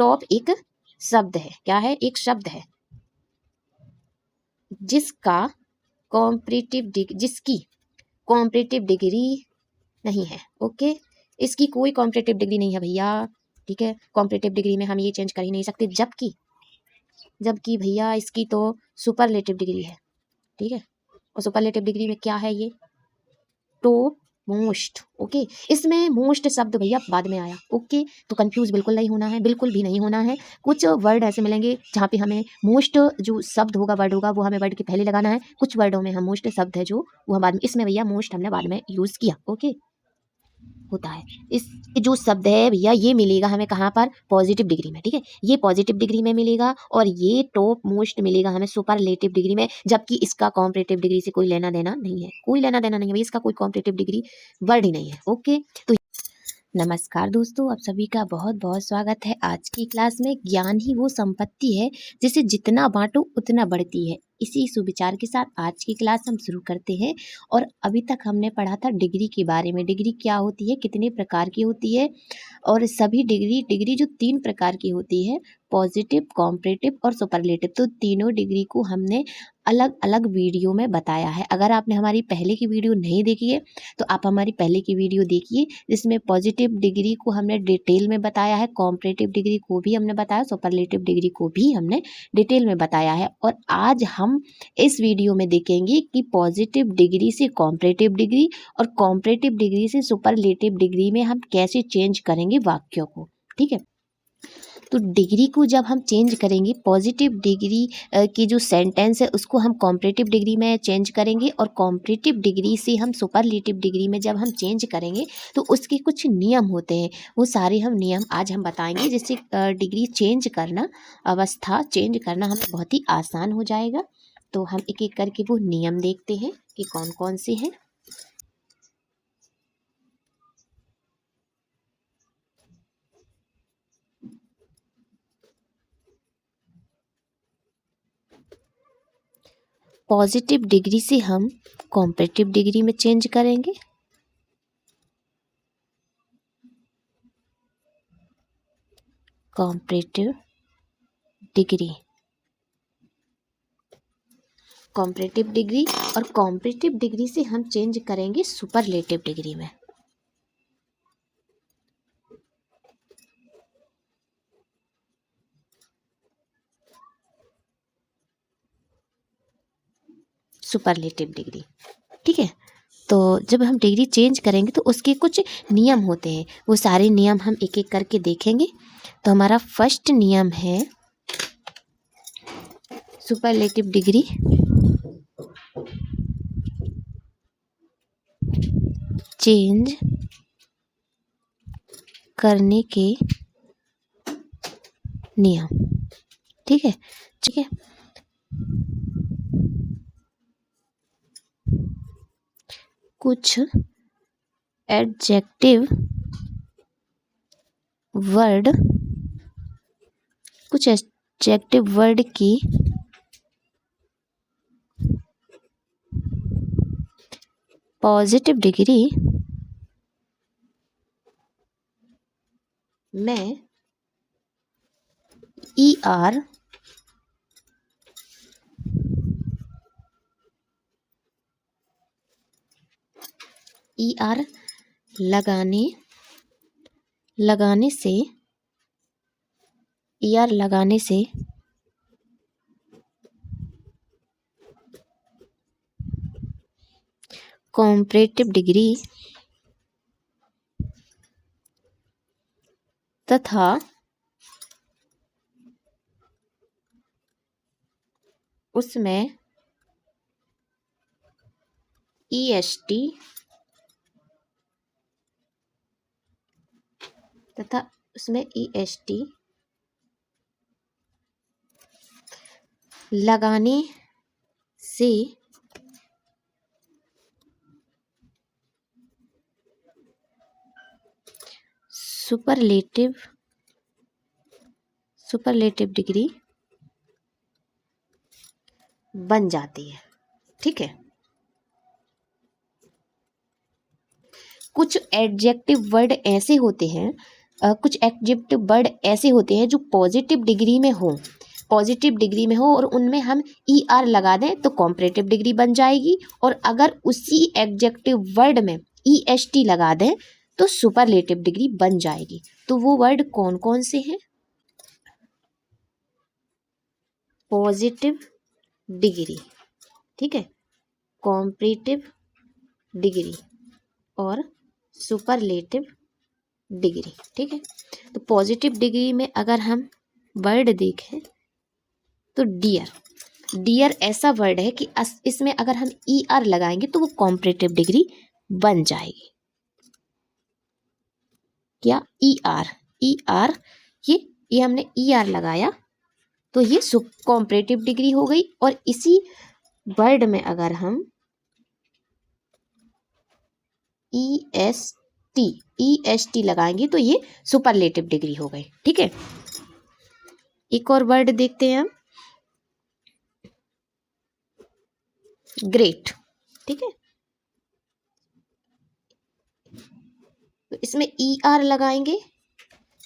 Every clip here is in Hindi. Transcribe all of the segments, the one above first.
टॉप एक शब्द है, क्या है, एक शब्द है जिसकी कॉम्परेटिव डिग्री नहीं है। ओके, इसकी कोई कॉम्परेटिव डिग्री नहीं है भैया, ठीक है। कॉम्परेटिव डिग्री में हम ये चेंज कर ही नहीं सकते, जबकि भैया इसकी तो सुपरलेटिव डिग्री है, ठीक है। और सुपरलेटिव डिग्री में क्या है, ये टॉप मोस्ट। ओके, इसमें मोस्ट शब्द भैया बाद में आया। ओके, तो कंफ्यूज बिल्कुल नहीं होना है, बिल्कुल भी नहीं होना है। कुछ वर्ड ऐसे मिलेंगे जहाँ पे हमें मोस्ट जो शब्द होगा, वर्ड होगा, वो हमें वर्ड के पहले लगाना है। कुछ वर्डों में हम मोस्ट शब्द है जो वो हम बाद में, इसमें भैया मोस्ट हमने बाद में यूज किया। ओके, होता है। इस जो शब्द है भैया ये मिलेगा हमें कहाँ पर, पॉजिटिव डिग्री में, ठीक है। ये पॉजिटिव डिग्री में मिलेगा और ये टॉप मोस्ट मिलेगा हमें सुपरलेटिव डिग्री में, जबकि इसका कॉम्परेटिव डिग्री से कोई लेना देना नहीं है, कोई लेना देना नहीं है भैया, इसका कोई कॉम्परेटिव डिग्री वर्ड ही नहीं है। ओके, तो नमस्कार दोस्तों, आप सभी का बहुत बहुत स्वागत है आज की क्लास में। ज्ञान ही वो संपत्ति है जिसे जितना बांटो उतना बढ़ती है। इसी सुविचार के साथ आज की क्लास हम शुरू करते हैं। और अभी तक हमने पढ़ा था डिग्री के बारे में, डिग्री क्या होती है, कितने प्रकार की होती है, और सभी डिग्री जो 3 प्रकार की होती है, पॉजिटिव, कॉम्परेटिव और सुपरलेटिव। तो तीनों डिग्री को हमने अलग अलग वीडियो में बताया है। अगर आपने हमारी पहले की वीडियो नहीं देखी है तो आप हमारी पहले की वीडियो देखिए, जिसमें पॉजिटिव डिग्री को हमने डिटेल में बताया है, कॉम्परेटिव डिग्री को भी हमने बताया, सुपरलेटिव डिग्री को भी हमने डिटेल में बताया है। और आज हम इस वीडियो में देखेंगे कि पॉजिटिव डिग्री से कॉम्परेटिव डिग्री और कॉम्परेटिव डिग्री से सुपरलेटिव डिग्री में हम कैसे चेंज करेंगे वाक्यों को, ठीक है। तो डिग्री को जब हम चेंज करेंगे, पॉजिटिव डिग्री की जो सेंटेंस है उसको हम कॉम्परेटिव डिग्री में चेंज करेंगे, और कॉम्परेटिव डिग्री से हम सुपरलेटिव डिग्री में जब हम चेंज करेंगे तो उसके कुछ नियम होते हैं। वो सारे हम नियम आज हम बताएंगे, जिससे डिग्री चेंज करना, अवस्था चेंज करना हमें बहुत ही आसान हो जाएगा। तो हम एक एक करके वो नियम देखते हैं कि कौन कौन से हैं। पॉजिटिव डिग्री से हम कॉम्परेटिव डिग्री में चेंज करेंगे, कॉम्परेटिव डिग्री, कॉम्परेटिव डिग्री, और कॉम्परेटिव डिग्री से हम चेंज करेंगे सुपरलेटिव डिग्री में। सुपरलेटिव डिग्री, ठीक है। तो जब हम डिग्री चेंज करेंगे तो उसके कुछ नियम होते हैं, वो सारे नियम हम एक एक करके देखेंगे। तो हमारा फर्स्ट नियम है सुपरलेटिव डिग्री चेंज करने के नियम, ठीक है, ठीक है। कुछ एडजेक्टिव वर्ड, कुछ एडजेक्टिव वर्ड की पॉजिटिव डिग्री में ER लगाने से ER लगाने से कॉम्परेटिव डिग्री तथा उसमें EST तथा उसमें EST लगाने से सुपरलेटिव डिग्री बन जाती है, ठीक है। कुछ एडजेक्टिव वर्ड ऐसे होते हैं कुछ एडजेक्टिव वर्ड ऐसे होते हैं जो पॉजिटिव डिग्री में हो, पॉजिटिव डिग्री में हो और उनमें हम ई आर लगा दें तो कॉम्परेटिव डिग्री बन जाएगी, और अगर उसी एडजेक्टिव वर्ड में ई एस टी लगा दें तो सुपरलेटिव डिग्री बन जाएगी। तो वो वर्ड कौन कौन से हैं? पॉजिटिव डिग्री, ठीक है, कॉम्परेटिव डिग्री और सुपरलेटिव डिग्री, ठीक है। तो पॉजिटिव डिग्री में अगर हम वर्ड देखें तो डियर, डियर ऐसा वर्ड है कि इसमें अगर हम ई आर लगाएंगे तो वो कॉम्परेटिव डिग्री बन जाएगी। क्या? ई आर, ई आर, ये हमने ई आर लगाया तो ये कॉम्परेटिव डिग्री हो गई, और इसी वर्ड में अगर हम ई एस टी लगाएंगे तो ये सुपरलेटिव डिग्री हो गई, ठीक है। एक और वर्ड देखते हैं हम, ग्रेट, ठीक है। तो इसमें ई आर लगाएंगे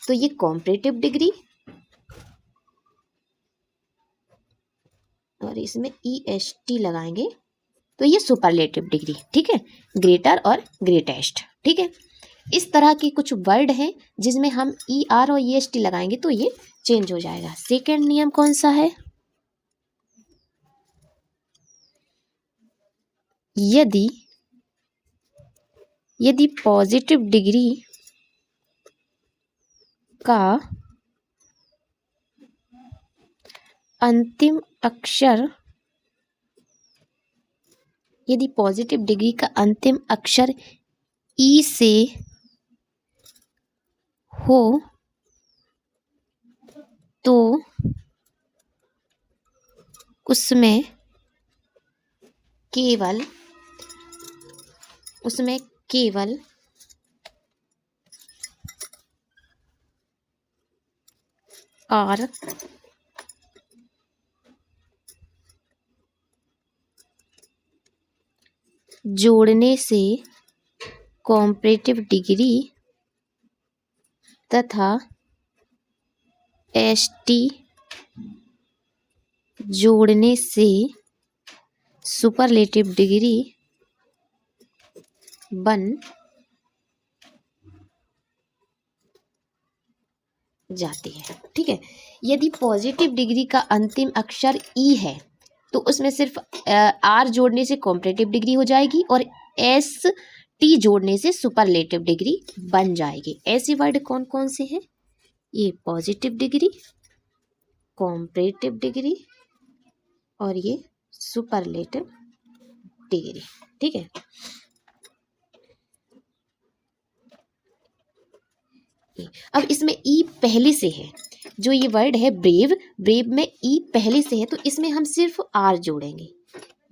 तो ये कॉम्परेटिव डिग्री, और इसमें ई एस टी लगाएंगे तो ये सुपरलेटिव डिग्री, ठीक है, ग्रेटर और ग्रेटेस्ट, ठीक है। इस तरह के कुछ वर्ड हैं जिसमें हम ई आर और ई एस टी लगाएंगे तो ये चेंज हो जाएगा। सेकेंड नियम कौन सा है? यदि पॉजिटिव डिग्री का अंतिम अक्षर, यदि पॉजिटिव डिग्री का अंतिम अक्षर ई से हो तो उसमें केवल आर जोड़ने से कॉम्परेटिव डिग्री तथा एस टी जोड़ने से सुपरलेटिव डिग्री बन जाती है, ठीक है। यदि पॉजिटिव डिग्री का अंतिम अक्षर ई है तो उसमें सिर्फ आर जोड़ने से कॉम्परेटिव डिग्री हो जाएगी और एस टी जोड़ने से सुपरलेटिव डिग्री बन जाएगी। ऐसे वर्ड कौन कौन से हैं? ये पॉजिटिव डिग्री, कॉम्परेटिव डिग्री और ये सुपरलेटिव डिग्री, ठीक है। अब इसमें ई पहले से है, जो ये वर्ड है ब्रेव, ब्रेव में ई पहले से है तो इसमें हम सिर्फ आर जोड़ेंगे,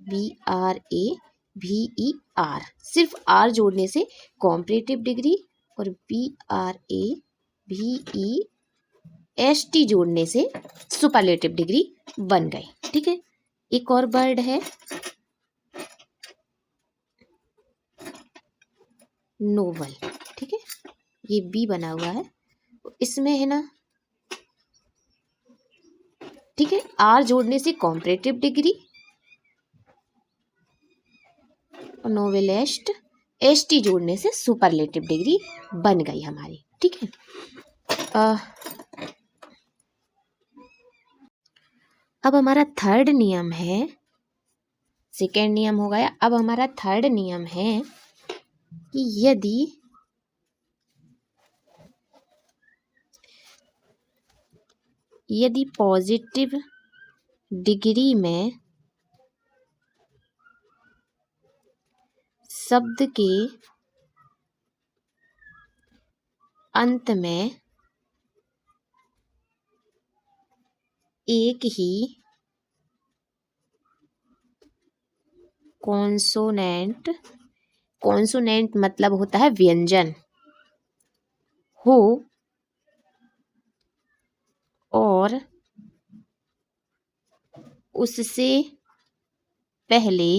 बी आर ए भी ई आर, सिर्फ आर जोड़ने से कॉम्परेटिव डिग्री और बी आर ए भी ई एस टी जोड़ने से सुपरलेटिव डिग्री बन गई, ठीक है। एक और वर्ड है नोवल, ठीक है, ये बी बना हुआ है, इसमें है ना, ठीक है, आर जोड़ने से कॉम्परेटिव डिग्री और नोवेलेस्ट एस टी जोड़ने से सुपरलेटिव डिग्री बन गई हमारी, ठीक है। अब हमारा थर्ड नियम है, सेकेंड नियम हो गया, अब हमारा थर्ड नियम है कि यदि पॉजिटिव डिग्री में शब्द के अंत में एक ही कॉन्सोनेंट मतलब होता है व्यंजन हो और उससे पहले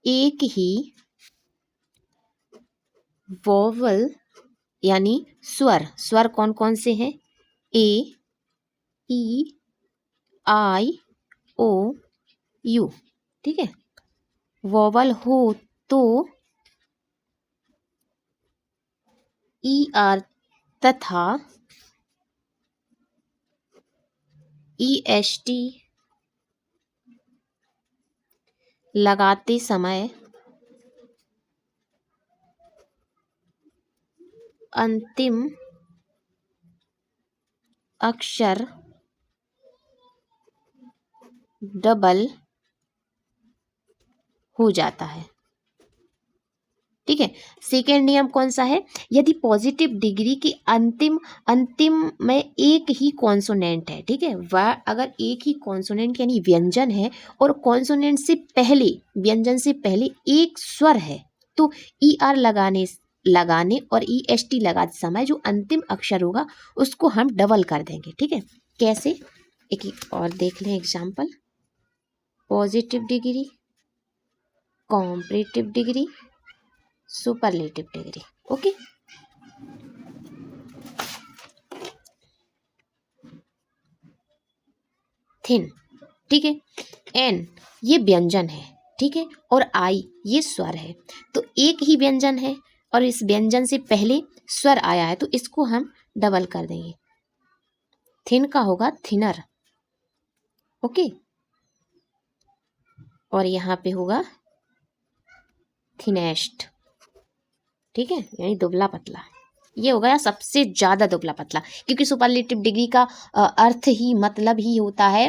एक ही वोवल यानी स्वर, स्वर कौन कौन से हैं? ए, ई, आई, ओ, यू, ठीक है। वोवल हो तो ई आर तथा ई एस टी लगाते समय अंतिम अक्षर डबल हो जाता है, ठीक है। सेकेंड नियम कौन सा है? यदि पॉजिटिव डिग्री की अंतिम अंतिम में एक ही कॉन्सोनेंट है, ठीक है, वह अगर एक ही कॉन्सोनेंट यानी व्यंजन है और कॉन्सोनेंट से पहले, व्यंजन से पहले एक स्वर है, तो ई आर लगाने और ई एस टी लगाते समय जो अंतिम अक्षर होगा उसको हम डबल कर देंगे, ठीक है। कैसे? एक और देख लें example. Positive degree, comparative degree, superlative degree, okay. Thin, ठीक है। एन ये व्यंजन है, ठीक है, और आई ये स्वर है। तो एक ही व्यंजन है और इस व्यंजन से पहले स्वर आया है, तो इसको हम डबल कर देंगे। थिन का होगा थिनर, ओके, और यहाँ पे होगा थिनेस्ट, ठीक है, यानी दुबला पतला। ये हो गया सबसे ज़्यादा दुबला पतला, क्योंकि सुपरलेटिव डिग्री का अर्थ ही मतलब ही होता है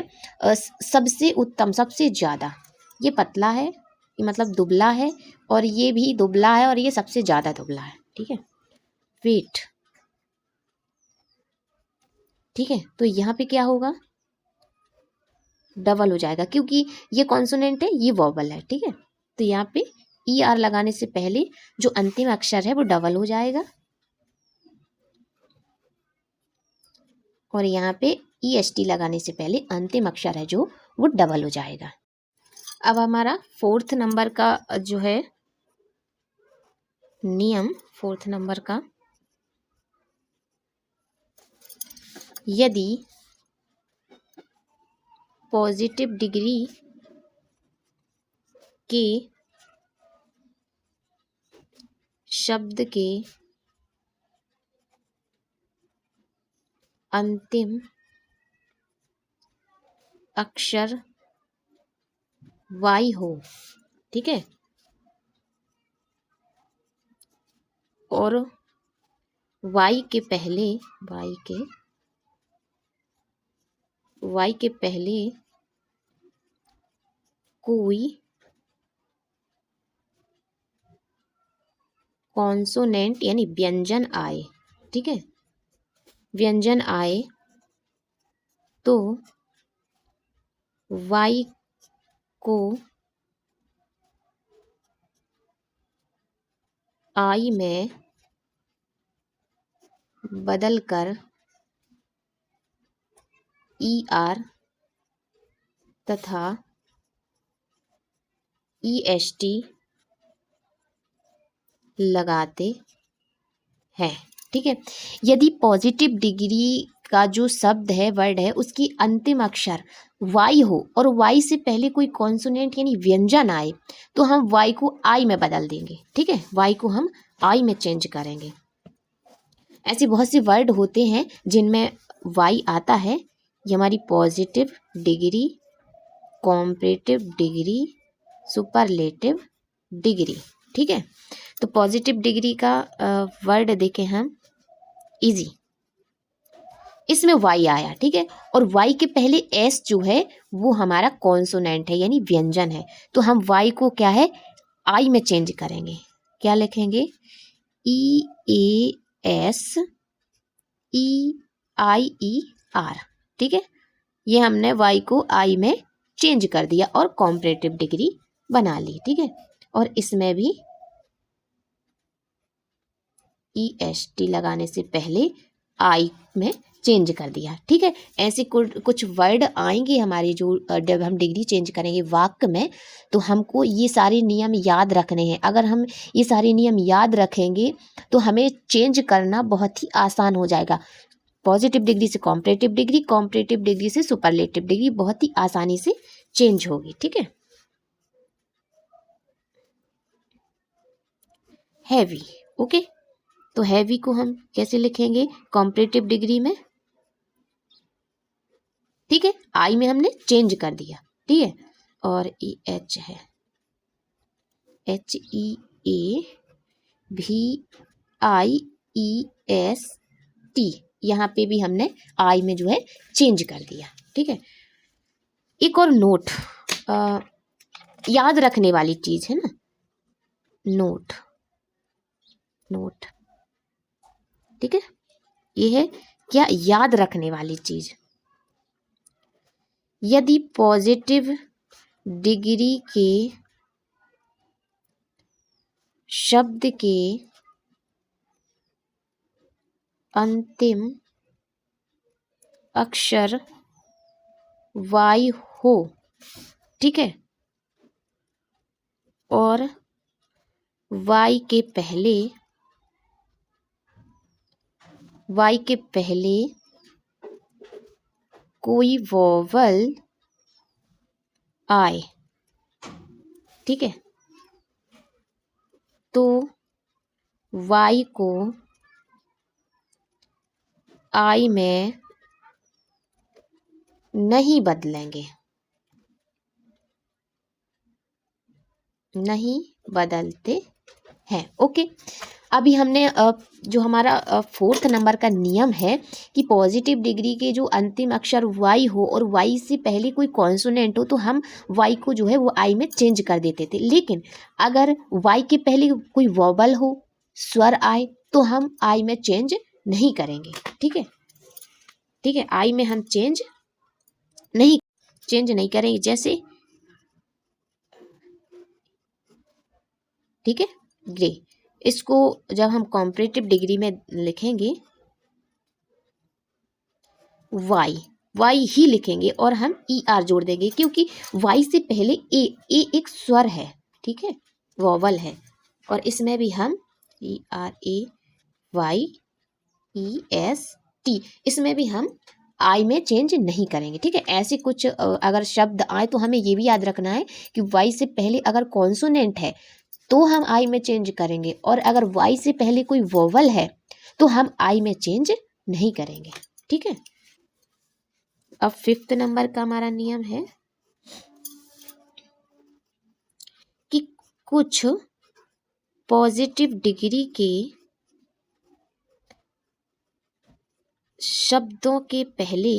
सबसे उत्तम, सबसे ज़्यादा। ये पतला है, ये मतलब दुबला है, और ये भी दुबला है, और ये सबसे ज़्यादा दुबला है, ठीक है। वेट, ठीक है, तो यहाँ पे क्या होगा? डबल हो जाएगा, क्योंकि ये कॉन्सोनेंट है, ये वोवल है, ठीक है। तो यहाँ पे ई आर लगाने से पहले जो अंतिम अक्षर है वो डबल हो जाएगा, और यहाँ पे ई एस टी लगाने से पहले अंतिम अक्षर है जो वो डबल हो जाएगा। अब हमारा फोर्थ नंबर का जो है नियम, फोर्थ नंबर का, यदि पॉजिटिव डिग्री के शब्द के अंतिम अक्षर वाई हो, ठीक है, और वाई के पहले कोई कॉन्सोनेंट यानी व्यंजन आए, ठीक है, व्यंजन आए, तो वाई को आई में बदलकर ई आर तथा ई एस टी लगाते हैं, ठीक है। यदि पॉजिटिव डिग्री का जो शब्द है, वर्ड है, उसकी अंतिम अक्षर वाई हो और वाई से पहले कोई कॉन्सोनेंट यानी व्यंजन आए, तो हम वाई को आई में बदल देंगे, ठीक है, वाई को हम आई में चेंज करेंगे। ऐसे बहुत से वर्ड होते हैं जिनमें वाई आता है। ये हमारी positive degree, comparative degree, superlative degree, ठीक है। तो पॉजिटिव डिग्री का वर्ड देखें हम, इजी, इसमें वाई आया, ठीक है, और वाई के पहले एस जो है वो हमारा कॉन्सोनेंट है यानी व्यंजन है, तो हम वाई को क्या है, आई में चेंज करेंगे। क्या लिखेंगे? ई A S E I E R, ठीक है, ये हमने वाई को आई में चेंज कर दिया और कॉम्परेटिव डिग्री बना ली, ठीक है। और इसमें भी ई एस टी लगाने से पहले आई में चेंज कर दिया। ठीक है, ऐसे कुछ वर्ड आएंगे हमारे जो जब हम डिग्री चेंज करेंगे वाक्य में, तो हमको ये सारे नियम याद रखने हैं। अगर हम ये सारे नियम याद रखेंगे तो हमें चेंज करना बहुत ही आसान हो जाएगा। पॉजिटिव डिग्री से कॉम्परेटिव डिग्री, कॉम्परेटिव डिग्री से सुपरलेटिव डिग्री बहुत ही आसानी से चेंज होगी। ठीक है, हैवी। ओके, तो हैवी को हम कैसे लिखेंगे कॉम्परेटिव डिग्री में? ठीक है, आई में हमने चेंज कर दिया। ठीक है, और ई एच है, HEAVIEST, यहाँ पे भी हमने आई में जो है चेंज कर दिया। ठीक है, एक और नोट, याद रखने वाली चीज है ना, नोट। ठीक है, ये है क्या, याद रखने वाली चीज। यदि पॉजिटिव डिग्री के शब्द के अंतिम अक्षर वाई हो, ठीक है, और वाई के पहले कोई वोवल आए, ठीक है, तो वाई को आई में नहीं बदलेंगे, नहीं बदलते हैं। ओके, अभी हमने जो हमारा 4th नंबर का नियम है कि पॉजिटिव डिग्री के जो अंतिम अक्षर वाई हो और वाई से पहले कोई कॉन्सोनेंट हो तो हम वाई को जो है वो आई में चेंज कर देते थे। लेकिन अगर वाई के पहले कोई वोवल हो, स्वर आए, तो हम आई में चेंज नहीं करेंगे। ठीक है, आई में हम चेंज नहीं करेंगे। जैसे, ठीक है, ग्रे, इसको जब हम कॉम्परेटिव डिग्री में लिखेंगे वाई ही लिखेंगे और हम ER जोड़ देंगे, क्योंकि वाई से पहले ए एक स्वर है, ठीक है, वोवल है, और इसमें भी हम ERAYEST, इसमें भी हम आई में चेंज नहीं करेंगे। ठीक है, ऐसे कुछ अगर शब्द आए तो हमें ये भी याद रखना है कि वाई से पहले अगर कॉन्सोनेंट है तो हम आई में चेंज करेंगे, और अगर वाई से पहले कोई वोवल है तो हम आई में चेंज नहीं करेंगे। ठीक है, अब 5th नंबर का हमारा नियम है कि कुछ पॉजिटिव डिग्री के शब्दों के पहले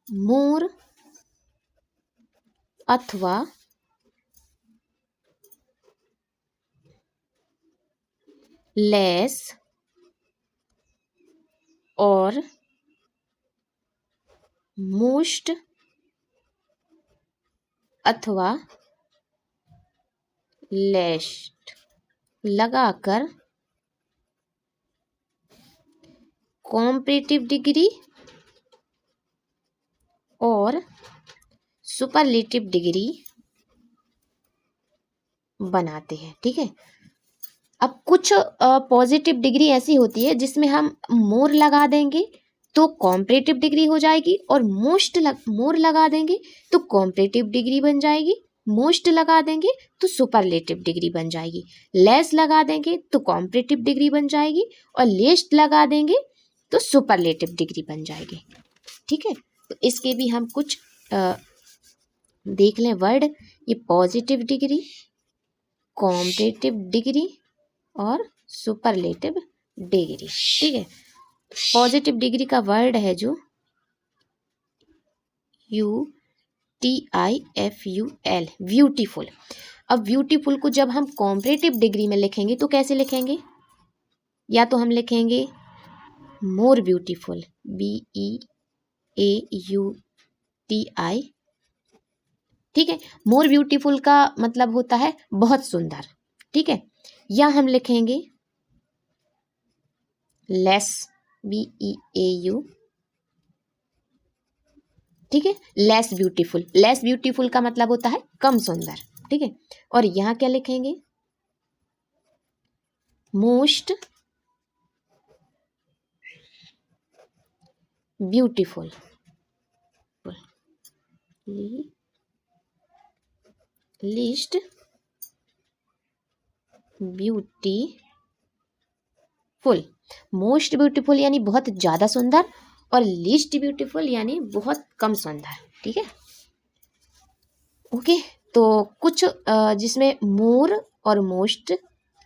मोर अथवा लेस और मोस्ट अथवा लेस्ट लगाकर कॉम्परेटिव डिग्री और सुपरलेटिव डिग्री बनाते हैं। ठीक है, अब कुछ पॉजिटिव डिग्री ऐसी होती है जिसमें हम मोर लगा देंगे तो कॉम्परेटिव डिग्री हो जाएगी, और मोर लगा देंगे तो कॉम्परेटिव डिग्री बन जाएगी, मोस्ट लगा देंगे तो सुपरलेटिव डिग्री बन जाएगी, लेस लगा देंगे तो कॉम्परेटिव डिग्री बन जाएगी, और लेस्ट लगा देंगे तो सुपरलेटिव डिग्री बन जाएगी। ठीक है, तो इसके भी हम कुछ देख लें वर्ड, ये पॉजिटिव डिग्री, कॉम्परेटिव डिग्री और सुपरलेटिव डिग्री। ठीक है, पॉजिटिव डिग्री का वर्ड है जो UTIFUL, ब्यूटीफुल। अब ब्यूटीफुल को जब हम कॉम्परेटिव डिग्री में लिखेंगे तो कैसे लिखेंगे? या तो हम लिखेंगे मोर ब्यूटीफुल, BEAUTI। ठीक है, मोर ब्यूटीफुल का मतलब होता है बहुत सुंदर। ठीक है, या हम लिखेंगे लेस, BEAU, ठीक है। लेस ब्यूटीफुल, लेस ब्यूटीफुल का मतलब होता है कम सुंदर, ठीक है। और यहाँ क्या लिखेंगे, most beautiful, least beautiful. Most beautiful यानी बहुत ज़्यादा सुंदर, और लीस्ट ब्यूटीफुल यानी बहुत कम सुंदर, ठीक है। ओके, तो कुछ जिसमें मोर और मोस्ट,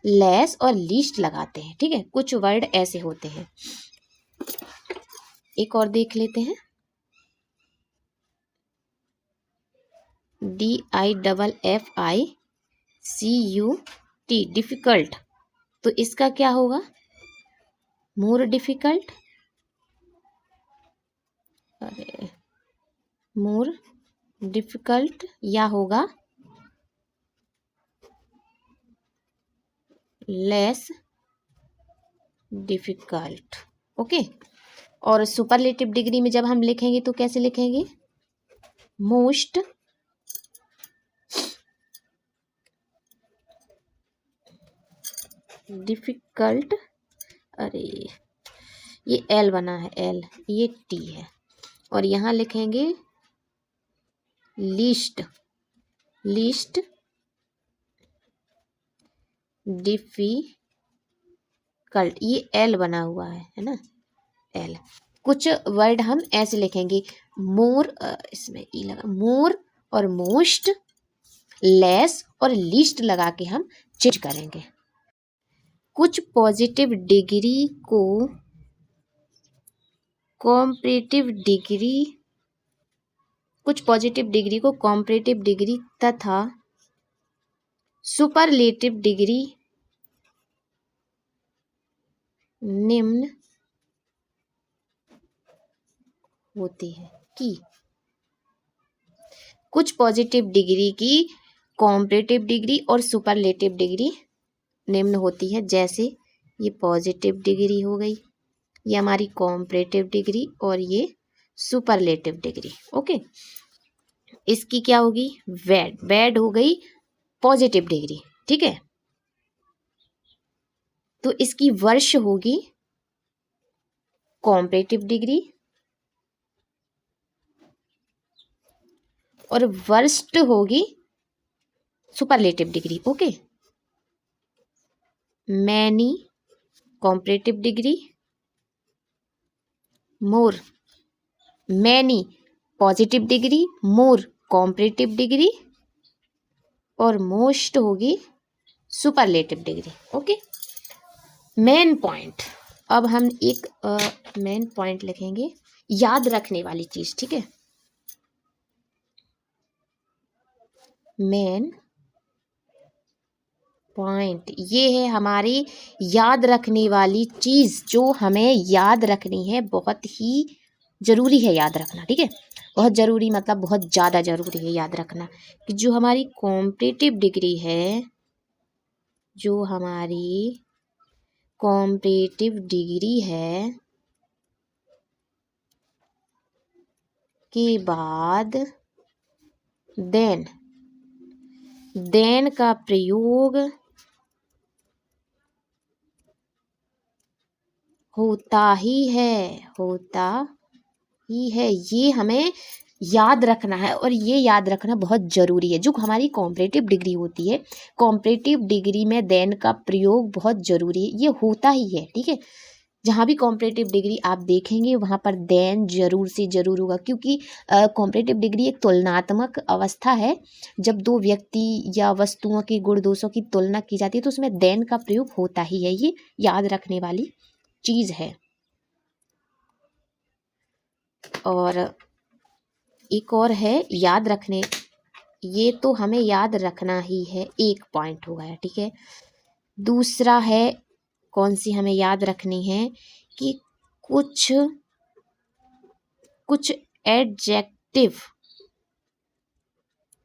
लेस और लीस्ट लगाते हैं, ठीक है। कुछ वर्ड ऐसे होते हैं। एक और देख लेते हैं, DIFFICUT, डिफिकल्ट। तो इसका क्या होगा, मोर डिफिकल्ट, अरे मोर डिफिकल्ट, या होगा लेस डिफिकल्ट। ओके, और सुपरलेटिव डिग्री में जब हम लिखेंगे तो कैसे लिखेंगे, मोस्ट डिफिकल्ट, अरे ये L बना है, L, ये T है, और यहाँ लिखेंगे लीस्ट, लीस्ट डिफिकल्ट, ये L बना हुआ है ना, L। कुछ वर्ड हम ऐसे लिखेंगे, मोर, इसमें ई लगा, मोर और मोस्ट, लेस और लीस्ट लगा के हम चेंज करेंगे। कुछ पॉजिटिव डिग्री को कॉम्परेटिव डिग्री, कुछ पॉजिटिव डिग्री को कॉम्परेटिव डिग्री तथा सुपरलेटिव डिग्री निम्न होती है कि, कुछ पॉजिटिव डिग्री की कॉम्परेटिव डिग्री और सुपरलेटिव डिग्री निम्न होती है। जैसे ये पॉजिटिव डिग्री हो गई, ये हमारी कॉम्परेटिव डिग्री, और ये सुपरलेटिव डिग्री। ओके, इसकी क्या होगी, वेड, वेड हो गई पॉजिटिव डिग्री, ठीक है। तो इसकी वर्ष होगी कॉम्परेटिव डिग्री, और वर्स्ट होगी superlative degree. Okay, many comparative degree, more, many positive degree, more comparative degree, और मोस्ट होगी superlative degree. Okay, main point, अब हम एक मेन पॉइंट लिखेंगे, याद रखने वाली चीज, ठीक है। मेन पॉइंट ये है हमारी याद रखने वाली चीज, जो हमें याद रखनी है, बहुत ही जरूरी है याद रखना, ठीक है। बहुत जरूरी मतलब बहुत ज़्यादा जरूरी है याद रखना कि जो हमारी कॉम्परेटिव डिग्री है, जो हमारी कॉम्परेटिव डिग्री है के बाद देन का प्रयोग होता ही है, ये हमें याद रखना है, और ये याद रखना बहुत ज़रूरी है। जो हमारी कॉम्परेटिव डिग्री होती है, कॉम्परेटिव डिग्री में देन का प्रयोग बहुत ज़रूरी है, ये होता ही है, ठीक है। जहाँ भी कॉम्परेटिव डिग्री आप देखेंगे वहाँ पर देन जरूर से ज़रूर होगा, क्योंकि कॉम्परेटिव डिग्री एक तुलनात्मक अवस्था है। जब दो व्यक्ति या वस्तुओं के गुण दोषों की तुलना की जाती है तो उसमें देन का प्रयोग होता ही है, ये याद रखने वाली चीज़ है। और एक और है याद रखने, ये तो हमें याद रखना ही है, एक पॉइंट हो गया, ठीक है। दूसरा है, कौन सी हमें याद रखनी है कि कुछ एडजेक्टिव,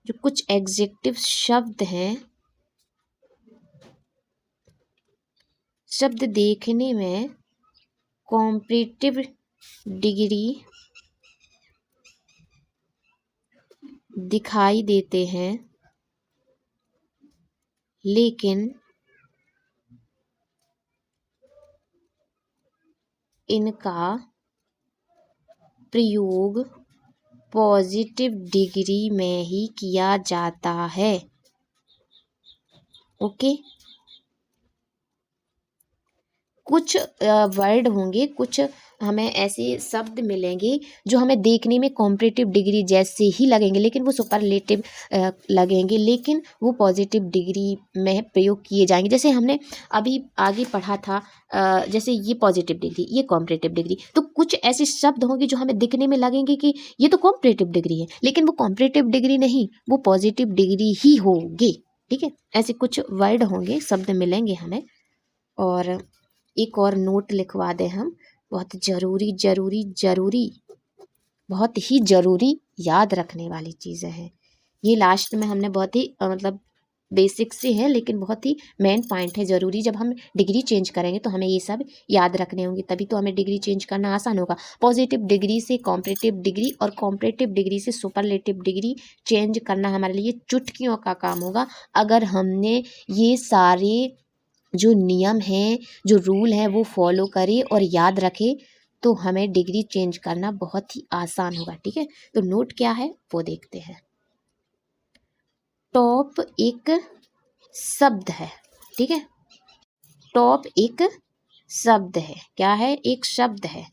जो कुछ एग्जेक्टिव शब्द हैं, शब्द देखने में कॉम्परेटिव डिग्री दिखाई देते हैं, लेकिन इनका प्रयोग पॉजिटिव डिग्री में ही किया जाता है। ओके, कुछ वर्ड होंगे, कुछ हमें ऐसे शब्द मिलेंगे जो हमें देखने में कॉम्परेटिव डिग्री जैसे ही लगेंगे, लेकिन वो सुपरलेटिव लगेंगे, लेकिन वो पॉजिटिव डिग्री में प्रयोग किए जाएंगे। जैसे हमने अभी आगे पढ़ा था, जैसे ये पॉजिटिव डिग्री, ये कॉम्परेटिव डिग्री, तो कुछ ऐसे शब्द होंगे जो हमें दिखने में लगेंगे कि ये तो कॉम्परेटिव डिग्री है, लेकिन वो कॉम्परेटिव डिग्री नहीं, वो पॉजिटिव डिग्री ही होगी। ठीक है, ऐसे कुछ वर्ड होंगे, शब्द मिलेंगे हमें। और एक और नोट लिखवा दें हम, बहुत ज़रूरी ज़रूरी ज़रूरी, बहुत ही ज़रूरी याद रखने वाली चीज़ें हैं ये। लास्ट में हमने बहुत ही मतलब बेसिक से है, लेकिन बहुत ही मेन पॉइंट है, ज़रूरी। जब हम डिग्री चेंज करेंगे तो हमें ये सब याद रखने होंगे, तभी तो हमें डिग्री चेंज करना आसान होगा। पॉजिटिव डिग्री से कॉम्परेटिव डिग्री और कॉम्परेटिव डिग्री से सुपरलेटिव डिग्री चेंज करना हमारे लिए चुटकियों का काम होगा, अगर हमने ये सारे जो नियम हैं, जो रूल हैं, वो फॉलो करे और याद रखे, तो हमें डिग्री चेंज करना बहुत ही आसान होगा। ठीक है, तो नोट क्या है वो देखते हैं। टॉप एक शब्द है। ठीक है, टॉप एक शब्द है। क्या है? एक शब्द है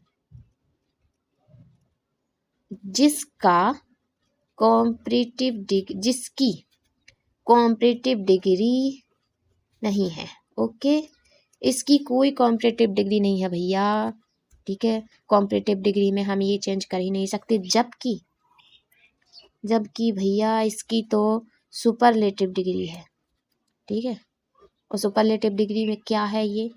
जिसकी कॉम्परेटिव डिग्री नहीं है। ओके, इसकी कोई कॉम्परेटिव डिग्री नहीं है भैया। ठीक है, कॉम्परेटिव डिग्री में हम ये चेंज कर ही नहीं सकते, जबकि भैया इसकी तो सुपरलेटिव डिग्री है। ठीक है, और सुपरलेटिव डिग्री में क्या है? ये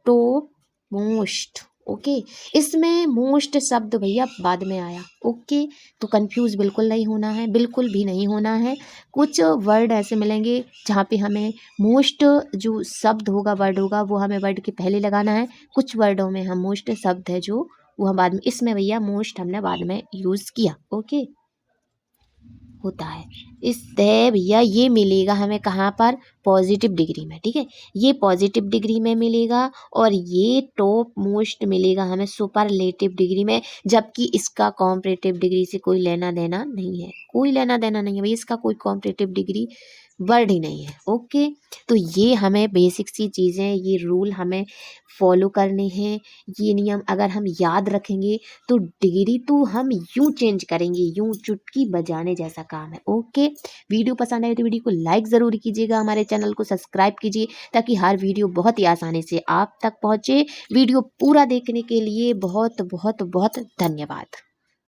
टॉप मोस्ट। ओके, इसमें मोस्ट शब्द भैया बाद में आया। ओके, तो कंफ्यूज बिल्कुल नहीं होना है, बिल्कुल भी नहीं होना है। कुछ वर्ड ऐसे मिलेंगे जहाँ पे हमें मोस्ट जो शब्द होगा, वर्ड होगा, वो हमें वर्ड के पहले लगाना है। कुछ वर्डों में हम मोस्ट शब्द है जो वो हम बाद में, इसमें भैया मोस्ट हमने बाद में यूज़ किया। ओके, होता है इससे भैया ये मिलेगा हमें कहाँ पर? पॉजिटिव डिग्री में। ठीक है, ये पॉजिटिव डिग्री में मिलेगा और ये टॉप मोस्ट मिलेगा हमें सुपरलेटिव डिग्री में, जबकि इसका कॉम्परेटिव डिग्री से कोई लेना देना नहीं है, कोई लेना देना नहीं है भाई, इसका कोई कॉम्परेटिव डिग्री वर्ड ही नहीं है। ओके, तो ये हमें बेसिक सी चीज़ें, ये रूल हमें फॉलो करने हैं। ये नियम अगर हम याद रखेंगे तो डिग्री तो हम यूं चेंज करेंगे, यूं चुटकी बजाने जैसा काम है। ओके, वीडियो पसंद आए तो वीडियो को लाइक ज़रूर कीजिएगा, हमारे चैनल को सब्सक्राइब कीजिए ताकि हर वीडियो बहुत ही आसानी से आप तक पहुँचे। वीडियो पूरा देखने के लिए बहुत बहुत बहुत धन्यवाद।